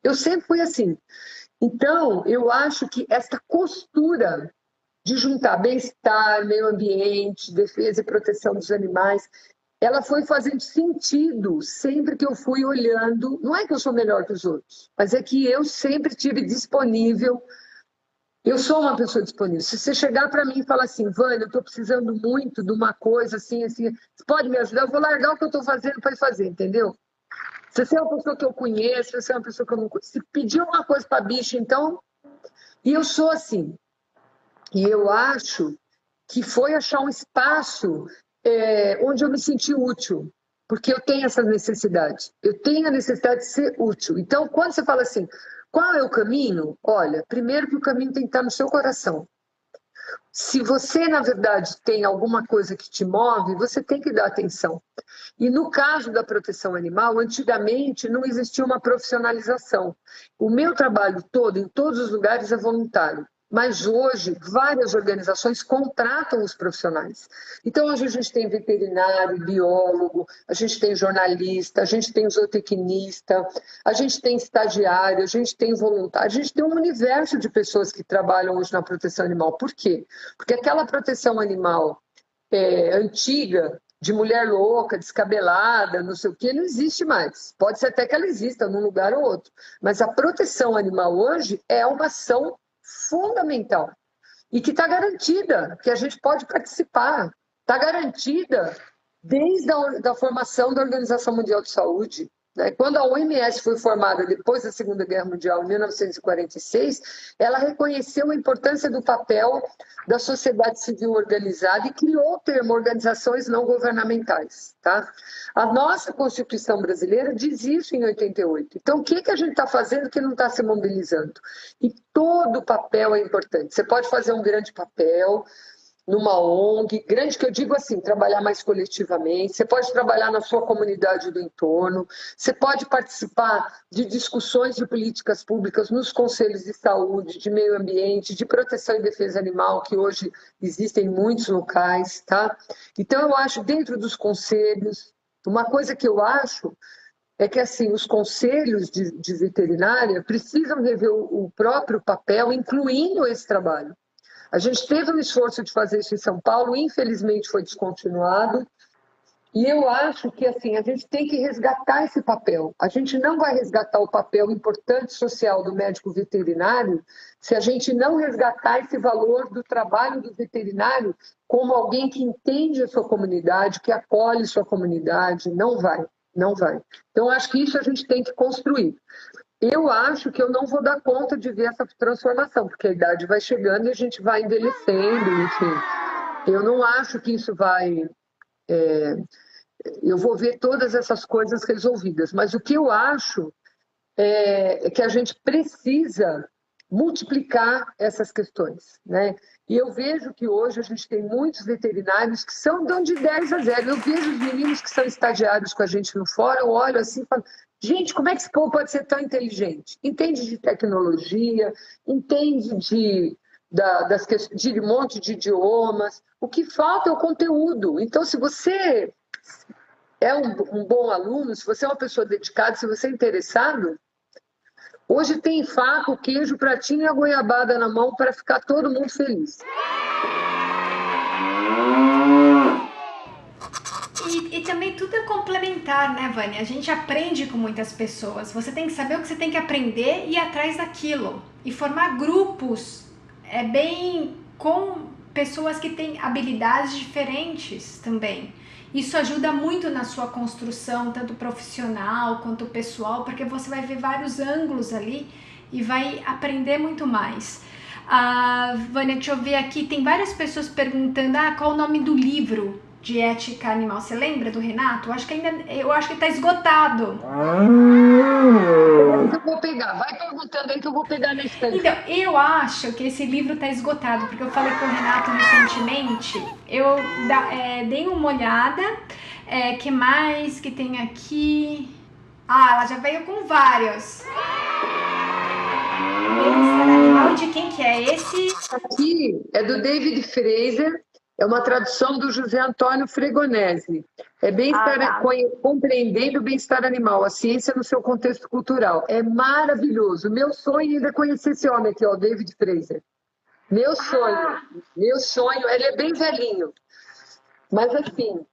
Eu sempre fui assim. Então, eu acho que esta costura de juntar bem-estar, meio ambiente, defesa e proteção dos animais, ela foi fazendo sentido sempre que eu fui olhando. Não é que eu sou melhor que os outros, mas é que eu sempre tive disponível. Eu sou uma pessoa disponível. Se você chegar para mim e falar assim, Vânia, eu estou precisando muito de uma coisa assim, assim, você pode me ajudar? Eu vou largar o que eu estou fazendo para ir fazer, entendeu? Se você é uma pessoa que eu conheço, se você é uma pessoa que eu não conheço, se pedir uma coisa para bicho, então. E eu sou assim. E eu acho que foi achar um espaço onde eu me senti útil, porque eu tenho essa necessidade. Eu tenho a necessidade de ser útil. Então, quando você fala assim, qual é o caminho? Olha, primeiro que o caminho tem que estar no seu coração. Se você, na verdade, tem alguma coisa que te move, você tem que dar atenção. E no caso da proteção animal, antigamente não existia uma profissionalização. O meu trabalho todo, em todos os lugares, é voluntário. Mas hoje, várias organizações contratam os profissionais. Então, hoje a gente tem veterinário, biólogo, a gente tem jornalista, a gente tem zootecnista, a gente tem estagiário, a gente tem voluntário, a gente tem um universo de pessoas que trabalham hoje na proteção animal. Por quê? Porque aquela proteção animal antiga, de mulher louca, descabelada, não sei o que, não existe mais. Pode ser até que ela exista num lugar ou outro. Mas a proteção animal hoje é uma ação fundamental e que está garantida, que a gente pode participar. Está garantida desde a formação da Organização Mundial de Saúde. Quando a OMS foi formada depois da Segunda Guerra Mundial, em 1946, ela reconheceu a importância do papel da sociedade civil organizada e criou o termo organizações não governamentais. Tá? A nossa Constituição brasileira diz isso em 88. Então, o que a gente está fazendo que não está se mobilizando? E todo papel é importante. Você pode fazer um grande papel numa ONG, grande que eu digo assim, trabalhar mais coletivamente, você pode trabalhar na sua comunidade do entorno, você pode participar de discussões de políticas públicas nos conselhos de saúde, de meio ambiente, de proteção e defesa animal, que hoje existem em muitos locais, tá? Então, eu acho, dentro dos conselhos, uma coisa que eu acho é que, assim, os conselhos de veterinária precisam rever o próprio papel, incluindo esse trabalho. A gente teve um esforço de fazer isso em São Paulo, infelizmente foi descontinuado, e eu acho que assim, a gente tem que resgatar esse papel. A gente não vai resgatar o papel importante social do médico veterinário se a gente não resgatar esse valor do trabalho do veterinário como alguém que entende a sua comunidade, que acolhe sua comunidade. Não vai, não vai. Então, acho que isso a gente tem que construir. Eu acho que eu não vou dar conta de ver essa transformação, porque a idade vai chegando e a gente vai envelhecendo, enfim. Eu não acho que isso vai... eu vou ver todas essas coisas resolvidas, mas o que eu acho é que a gente precisa multiplicar essas questões, né? E eu vejo que hoje a gente tem muitos veterinários que dão de 10 a 0. Eu vejo os meninos que são estagiários com a gente no fórum, eu olho assim e falo, gente, como é que esse povo pode ser tão inteligente? Entende de tecnologia, entende de um monte de idiomas. O que falta é o conteúdo. Então, se você é um bom aluno, se você é uma pessoa dedicada, se você é interessado, hoje tem faca, o queijo, o pratinho e a goiabada na mão para ficar todo mundo feliz. E também tudo é complementar, né, Vânia? A gente aprende com muitas pessoas. Você tem que saber o que você tem que aprender e ir atrás daquilo. E formar grupos bem com pessoas que têm habilidades diferentes também. Isso ajuda muito na sua construção, tanto profissional quanto pessoal, porque você vai ver vários ângulos ali e vai aprender muito mais. Vânia, deixa eu ver aqui, tem várias pessoas perguntando qual o nome do livro de ética animal. Você lembra do Renato? Eu acho que está esgotado. Eu vou pegar, vai perguntando aí que eu vou pegar na estante. Então, eu acho que esse livro está esgotado, porque eu falei com o Renato recentemente, eu dei uma olhada, que mais que tem aqui? Ela já veio com vários. Bem-estar animal, de quem que é esse? Aqui é do David Fraser, é uma tradução do José Antônio Fregonese. É compreendendo o bem-estar animal, a ciência no seu contexto cultural. É maravilhoso. Meu sonho ainda é conhecer esse homem aqui, ó, David Fraser. Meu sonho. Ele é bem velhinho. Mas assim,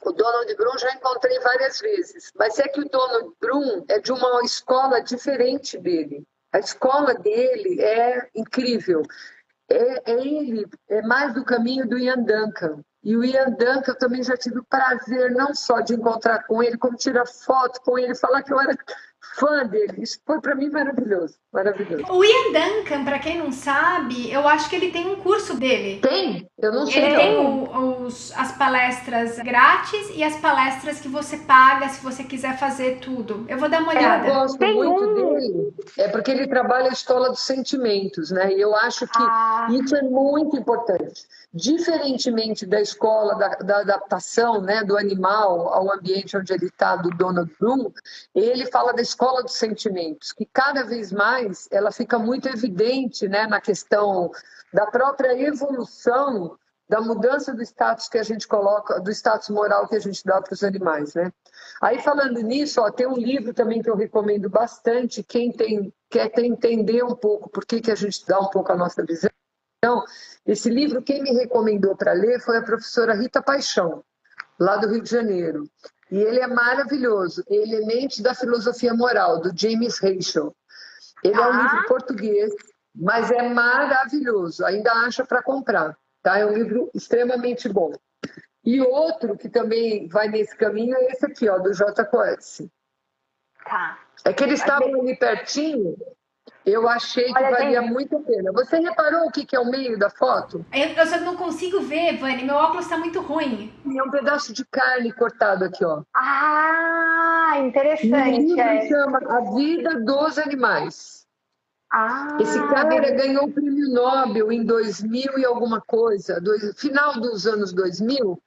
O Donald Brum já encontrei várias vezes, mas é que o Donald Brum é de uma escola diferente dele. A escola dele é incrível. Ele é mais do caminho do Ian Duncan. E o Ian Duncan eu também já tive o prazer não só de encontrar com ele, como tirar foto com ele, falar que eu era fã dele. Isso foi para mim maravilhoso, maravilhoso. O Ian Duncan, para quem não sabe, eu acho que ele tem um curso dele. Tem? Eu não sei. Ele tem as palestras grátis e as palestras que você paga se você quiser fazer tudo. Eu vou dar uma olhada. Eu gosto muito dele, porque ele trabalha a escola dos sentimentos, né? E eu acho que isso é muito importante. Diferentemente da escola da adaptação, né, do animal ao ambiente onde ele está, do Donald Bloom, ele fala da escola dos sentimentos, que cada vez mais ela fica muito evidente, né, na questão da própria evolução, da mudança do status que a gente coloca, do status moral que a gente dá para os animais, né? Aí, falando nisso, tem um livro também que eu recomendo bastante, quer entender um pouco por que a gente dá um pouco a nossa visão. Esse livro, quem me recomendou para ler foi a professora Rita Paixão, lá do Rio de Janeiro. E ele é maravilhoso, Elementos da Filosofia Moral, do James Rachel. Ele é um livro português, mas é maravilhoso, ainda acha para comprar. Tá? É um livro extremamente bom. E outro que também vai nesse caminho é esse aqui, do J. Coetzee. Tá. É que eles estavam ali pertinho, eu achei que valia muito a pena. Você reparou o que é o meio da foto? Eu só não consigo ver, Vani, meu óculos está muito ruim. É um pedaço de carne cortado aqui, ó. Interessante. O livro chama A Vida dos Animais. Esse cara ganhou o prêmio Nobel em 2000 e alguma coisa, final dos anos 2000,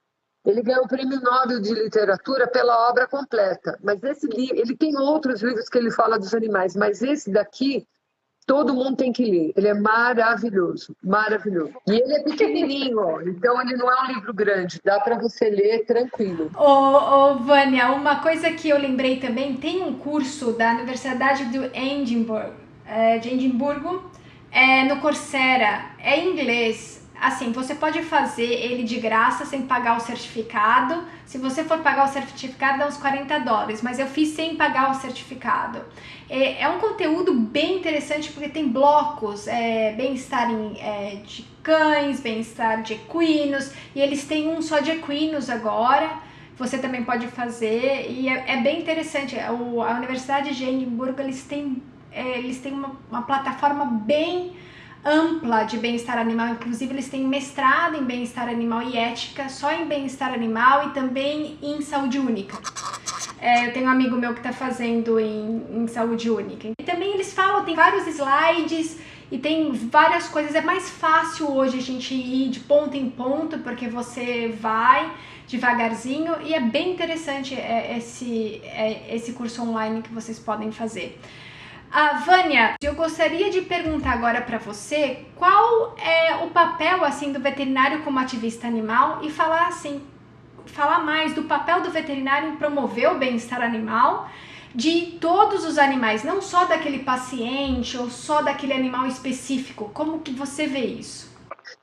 ele ganhou o prêmio Nobel de Literatura pela obra completa. Mas esse livro, ele tem outros livros que ele fala dos animais, mas esse daqui todo mundo tem que ler. Ele é maravilhoso, maravilhoso. E ele é pequenininho, então ele não é um livro grande, dá para você ler tranquilo. Vânia, uma coisa que eu lembrei também, tem um curso da Universidade de Edimburgo, no Coursera, é em inglês. Assim, você pode fazer ele de graça sem pagar o certificado. Se você for pagar o certificado, dá uns $40, mas eu fiz sem pagar o certificado. É um conteúdo bem interessante porque tem blocos, bem-estar de cães, bem-estar de equinos, e eles têm um só de equinos agora. Você também pode fazer, e é bem interessante. A Universidade de Edimburgo, eles têm uma plataforma bem ampla de bem-estar animal, inclusive eles têm mestrado em bem-estar animal e ética, só em bem-estar animal e também em saúde única. Eu tenho um amigo meu que está fazendo em saúde única. E também eles falam, tem vários slides e tem várias coisas. É mais fácil hoje a gente ir de ponto em ponto, porque você vai devagarzinho, e é bem interessante esse curso online que vocês podem fazer. Vânia, eu gostaria de perguntar agora para você qual é o papel assim do veterinário como ativista animal e falar mais do papel do veterinário em promover o bem-estar animal de todos os animais, não só daquele paciente ou só daquele animal específico. Como que você vê isso?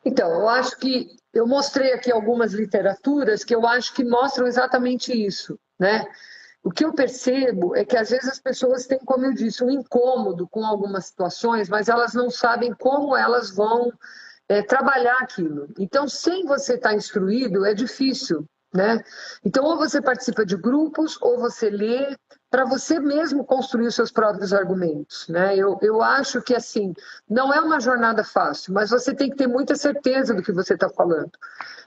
Então, eu acho que eu mostrei aqui algumas literaturas que eu acho que mostram exatamente isso, né? O que eu percebo é que às vezes as pessoas têm, como eu disse, um incômodo com algumas situações, mas elas não sabem como elas vão trabalhar aquilo. Então, sem você estar instruído, é difícil, né? Então, ou você participa de grupos, ou você lê, para você mesmo construir os seus próprios argumentos, né? Eu acho que, assim, não é uma jornada fácil, mas você tem que ter muita certeza do que você está falando.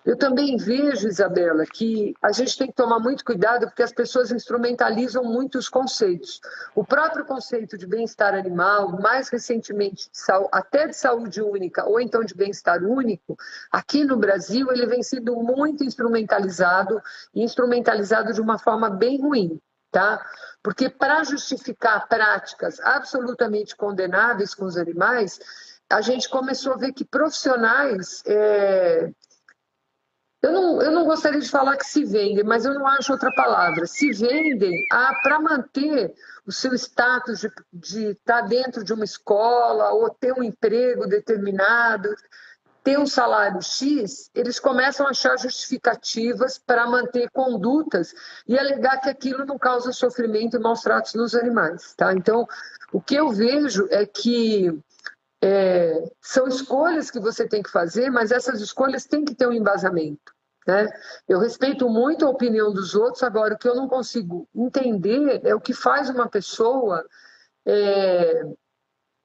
Eu também vejo, Isabela, que a gente tem que tomar muito cuidado porque as pessoas instrumentalizam muito os conceitos. O próprio conceito de bem-estar animal, mais recentemente até de saúde única ou então de bem-estar único, aqui no Brasil ele vem sendo muito instrumentalizado e instrumentalizado de uma forma bem ruim, tá? Porque para justificar práticas absolutamente condenáveis com os animais, a gente começou a ver que profissionais... Eu não gostaria de falar que se vendem, mas eu não acho outra palavra. Se vendem para manter o seu status de estar dentro de uma escola ou ter um emprego determinado. ter um salário X, eles começam a achar justificativas para manter condutas e alegar que aquilo não causa sofrimento e maus tratos nos animais, tá? Então, o que eu vejo é que são escolhas que você tem que fazer, mas essas escolhas têm que ter um embasamento, né? Eu respeito muito a opinião dos outros, agora o que eu não consigo entender é o que faz uma pessoa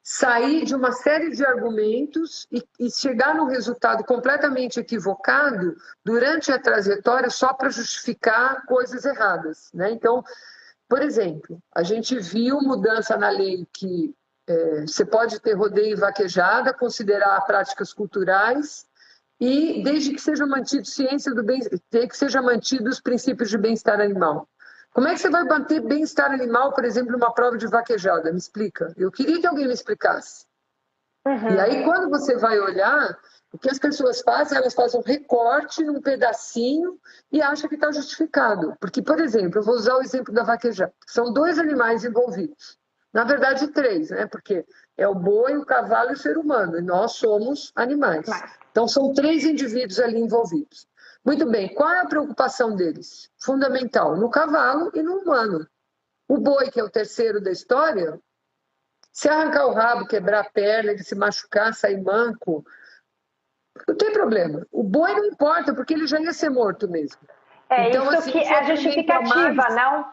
sair de uma série de argumentos e chegar num resultado completamente equivocado durante a trajetória só para justificar coisas erradas, né? Então, por exemplo, a gente viu mudança na lei que você pode ter rodeio e vaquejada, considerar práticas culturais e desde que seja mantido ciência do bem, que seja mantido os princípios de bem-estar animal. Como é que você vai manter bem-estar animal, por exemplo, numa prova de vaquejada? Me explica. Eu queria que alguém me explicasse. E aí, quando você vai olhar, o que as pessoas fazem, elas fazem um recorte num pedacinho e acham que está justificado. Porque, por exemplo, eu vou usar o exemplo da vaquejada. São 2 animais envolvidos. Na verdade, 3, né? Porque é o boi, o cavalo e o ser humano. E nós somos animais. Então, são 3 indivíduos ali envolvidos. Muito bem, qual é a preocupação deles? Fundamental, no cavalo e no humano. O boi, que é o terceiro da história, se arrancar o rabo, quebrar a perna, ele se machucar, sair manco, não tem problema. O boi não importa, porque ele já ia ser morto mesmo. Então, isso assim, que é a justificativa, não?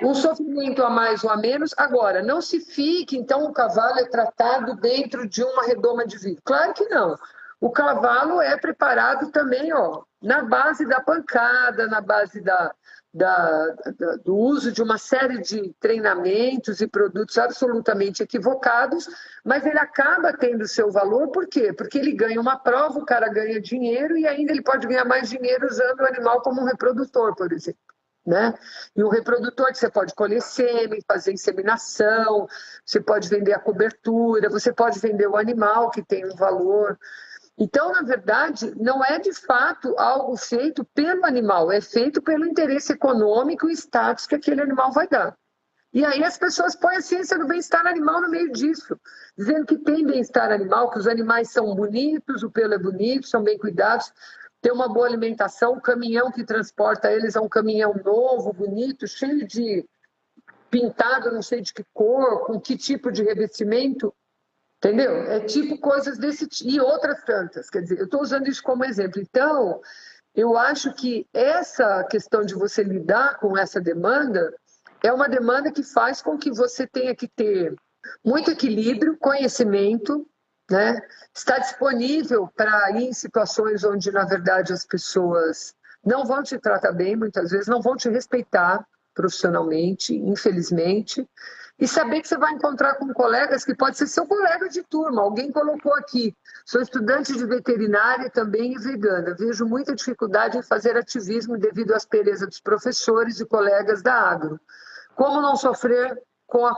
Um sofrimento a mais ou a menos. Agora, não se fique, então, o cavalo é tratado dentro de uma redoma de vidro. Claro que não. O cavalo é preparado também, na base da pancada, na base do uso de uma série de treinamentos e produtos absolutamente equivocados, mas ele acaba tendo seu valor, por quê? Porque ele ganha uma prova, o cara ganha dinheiro e ainda ele pode ganhar mais dinheiro usando o animal como um reprodutor, por exemplo. Né? E um reprodutor que você pode colher sêmen, fazer inseminação, você pode vender a cobertura, você pode vender o animal que tem um valor. Então, na verdade, não é de fato algo feito pelo animal, é feito pelo interesse econômico e status que aquele animal vai dar. E aí as pessoas põem a ciência do bem-estar animal no meio disso, dizendo que tem bem-estar animal, que os animais são bonitos, o pelo é bonito, são bem cuidados, tem uma boa alimentação, o caminhão que transporta eles é um caminhão novo, bonito, cheio de pintado, não sei de que cor, com que tipo de revestimento. Entendeu? É tipo coisas desse tipo, e outras tantas. Quer dizer, eu estou usando isso como exemplo. Então, eu acho que essa questão de você lidar com essa demanda é uma demanda que faz com que você tenha que ter muito equilíbrio, conhecimento, né? Estar disponível para ir em situações onde, na verdade, as pessoas não vão te tratar bem, muitas vezes não vão te respeitar profissionalmente, infelizmente. E saber que você vai encontrar com colegas que pode ser seu colega de turma. Alguém colocou aqui, sou estudante de veterinária também e vegana. Vejo muita dificuldade em fazer ativismo devido à aspereza dos professores e colegas da agro. Como não sofrer com a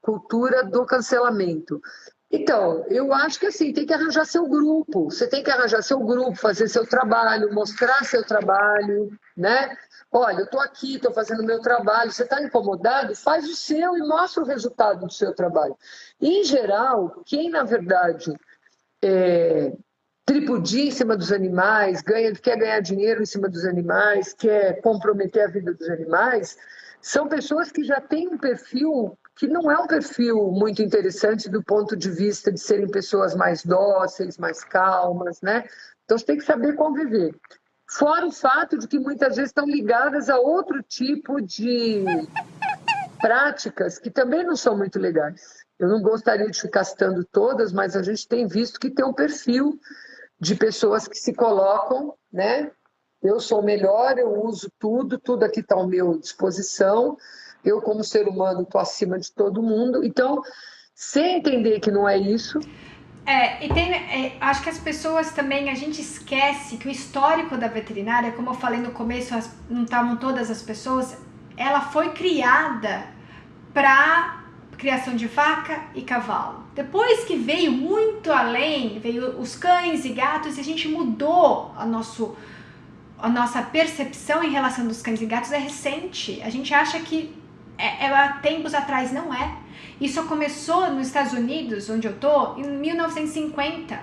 cultura do cancelamento? Então, eu acho que assim, tem que arranjar seu grupo. Você tem que arranjar seu grupo, fazer seu trabalho, mostrar seu trabalho, né? Olha, eu estou aqui, estou fazendo o meu trabalho, você está incomodado? Faz o seu e mostra o resultado do seu trabalho. Em geral, quem, na verdade, tripudia em cima dos animais, quer ganhar dinheiro em cima dos animais, quer comprometer a vida dos animais, são pessoas que já têm um perfil que não é um perfil muito interessante do ponto de vista de serem pessoas mais dóceis, mais calmas, né? Então, você tem que saber conviver. Fora o fato de que muitas vezes estão ligadas a outro tipo de práticas que também não são muito legais. Eu não gostaria de ficar citando todas, mas a gente tem visto que tem um perfil de pessoas que se colocam, né? Eu sou melhor, eu uso tudo aqui está à minha disposição, eu como ser humano estou acima de todo mundo. Então, sem entender que não é isso... acho que as pessoas também, a gente esquece que o histórico da veterinária, como eu falei no começo, não estavam todas as pessoas, ela foi criada para criação de vaca e cavalo. Depois que veio muito além, veio os cães e gatos, e a gente mudou a nossa percepção em relação dos cães e gatos é recente. A gente acha que há tempos atrás, não é. Isso começou nos Estados Unidos, onde eu tô, em 1950.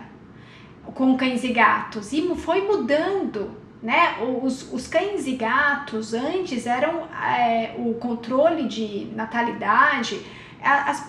com cães e gatos, e foi mudando, né? Os cães e gatos antes eram o controle de natalidade,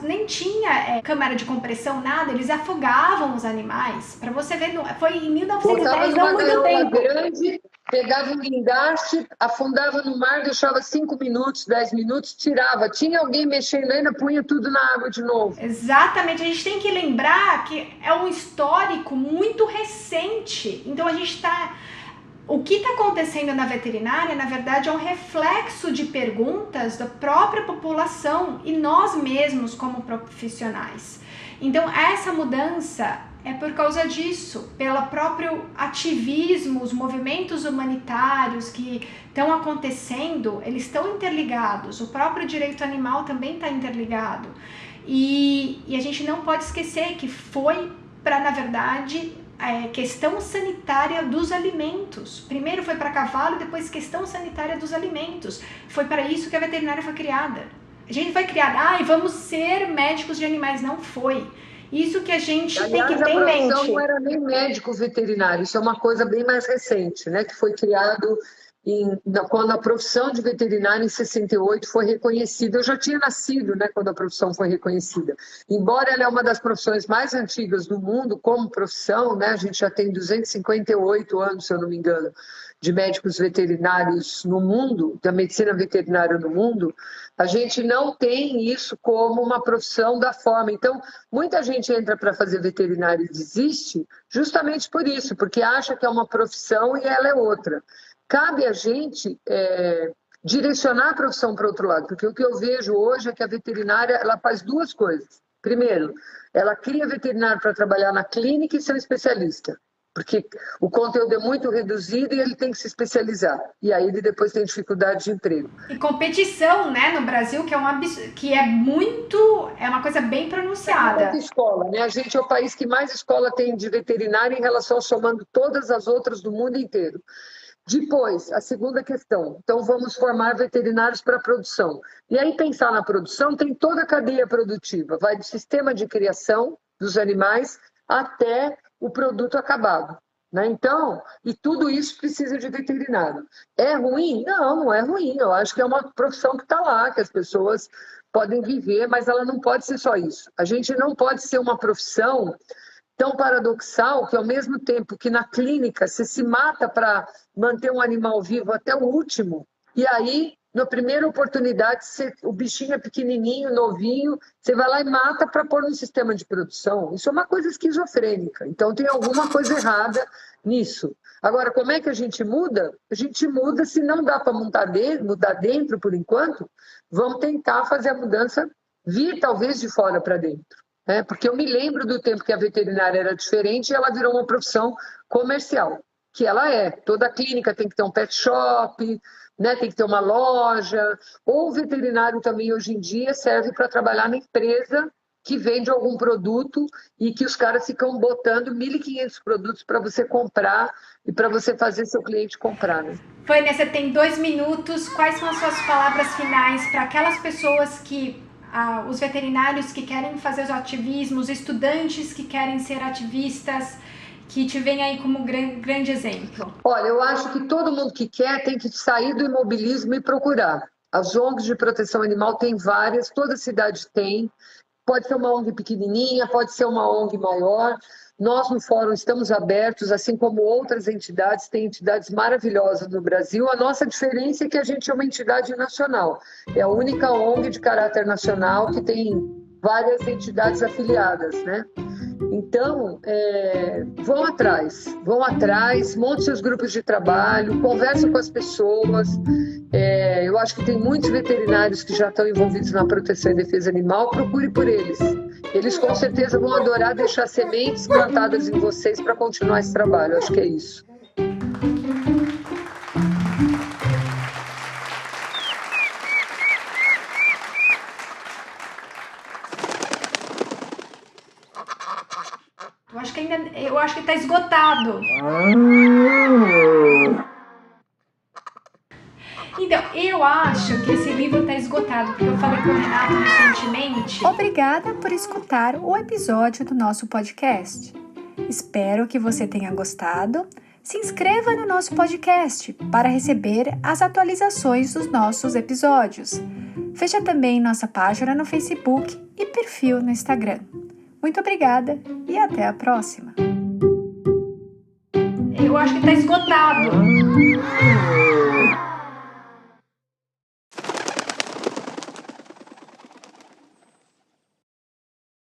nem tinha câmara de compressão, nada, eles afogavam os animais. Para você ver, foi em 1910, não muito tempo. Grande, pegava um guindaste, afundava no mar, deixava 5 minutos, 10 minutos, tirava. Tinha alguém mexendo ainda, punha tudo na água de novo. Exatamente, a gente tem que lembrar que é um histórico muito recente. Então a gente está... O que está acontecendo na veterinária, na verdade, é um reflexo de perguntas da própria população e nós mesmos como profissionais. Então, essa mudança é por causa disso, pelo próprio ativismo, os movimentos humanitários que estão acontecendo, eles estão interligados. O próprio direito animal também está interligado. E a gente não pode esquecer que foi para, na verdade... questão sanitária dos alimentos. Primeiro foi para cavalo, depois questão sanitária dos alimentos. Foi para isso que a veterinária foi criada. A gente foi criada, vamos ser médicos de animais. Não foi. Isso que a gente tem que ter em mente. A profissão não era nem médico veterinário, isso é uma coisa bem mais recente, né? Que foi criado quando a profissão de veterinário em 68 foi reconhecida. Eu já tinha nascido, né, quando a profissão foi reconhecida. Embora ela é uma das profissões mais antigas do mundo como profissão, né, a gente já tem 258 anos, se eu não me engano, de médicos veterinários no mundo, da medicina veterinária no mundo, a gente não tem isso como uma profissão da forma. Então, muita gente entra para fazer veterinário e desiste justamente por isso, porque acha que é uma profissão e ela é outra. Cabe a gente direcionar a profissão para outro lado, porque o que eu vejo hoje é que a veterinária ela faz duas coisas. Primeiro, ela cria veterinário para trabalhar na clínica e ser um especialista, porque o conteúdo é muito reduzido e ele tem que se especializar. E aí ele depois tem dificuldade de emprego. E competição, né, no Brasil, que é uma coisa bem pronunciada. É escola, né? A gente é o país que mais escola tem de veterinária em relação somando todas as outras do mundo inteiro. Depois, a segunda questão. Então, vamos formar veterinários para a produção. E aí, pensar na produção, tem toda a cadeia produtiva. Vai do sistema de criação dos animais até o produto acabado. Né? Então, e tudo isso precisa de veterinário. É ruim? Não, não é ruim. Eu acho que é uma profissão que está lá, que as pessoas podem viver, mas ela não pode ser só isso. A gente não pode ser uma profissão tão paradoxal que, ao mesmo tempo que na clínica você se mata para manter um animal vivo até o último, e aí, na primeira oportunidade, o bichinho é pequenininho, novinho, você vai lá e mata para pôr no sistema de produção. Isso é uma coisa esquizofrênica. Então, tem alguma coisa errada nisso. Agora, como é que a gente muda? A gente muda, se não dá para mudar dentro por enquanto, vamos tentar fazer a mudança vir talvez de fora para dentro. Porque eu me lembro do tempo que a veterinária era diferente e ela virou uma profissão comercial, que ela é. Toda clínica tem que ter um pet shop, né? Tem que ter uma loja. Ou o veterinário também, hoje em dia, serve para trabalhar na empresa que vende algum produto e que os caras ficam botando 1.500 produtos para você comprar e para você fazer seu cliente comprar. Né? Vânia, você tem 2 minutos. Quais são as suas palavras finais para aquelas pessoas que... os veterinários que querem fazer os ativismos, estudantes que querem ser ativistas, que te veem aí como grande exemplo? Olha, eu acho que todo mundo que quer tem que sair do imobilismo e procurar. As ONGs de proteção animal tem várias, toda cidade tem. Pode ser uma ONG pequenininha, pode ser uma ONG maior. Nós no Fórum estamos abertos, assim como outras entidades, tem entidades maravilhosas no Brasil. A nossa diferença é que a gente é uma entidade nacional. É a única ONG de caráter nacional que tem várias entidades afiliadas, né? Então, vão atrás, monte seus grupos de trabalho, conversa com as pessoas. Eu acho que tem muitos veterinários que já estão envolvidos na proteção e defesa animal, procure por eles. Eles com certeza vão adorar deixar sementes plantadas em vocês para continuar esse trabalho. Eu acho que é isso. Eu acho que está esgotado. Então, eu acho que esse livro está esgotado, porque eu falei com o Renato recentemente. Obrigada por escutar o episódio do nosso podcast. Espero que você tenha gostado. Se inscreva no nosso podcast para receber as atualizações dos nossos episódios. Veja também nossa página no Facebook e perfil no Instagram. Muito obrigada e até a próxima. Eu acho que está esgotado.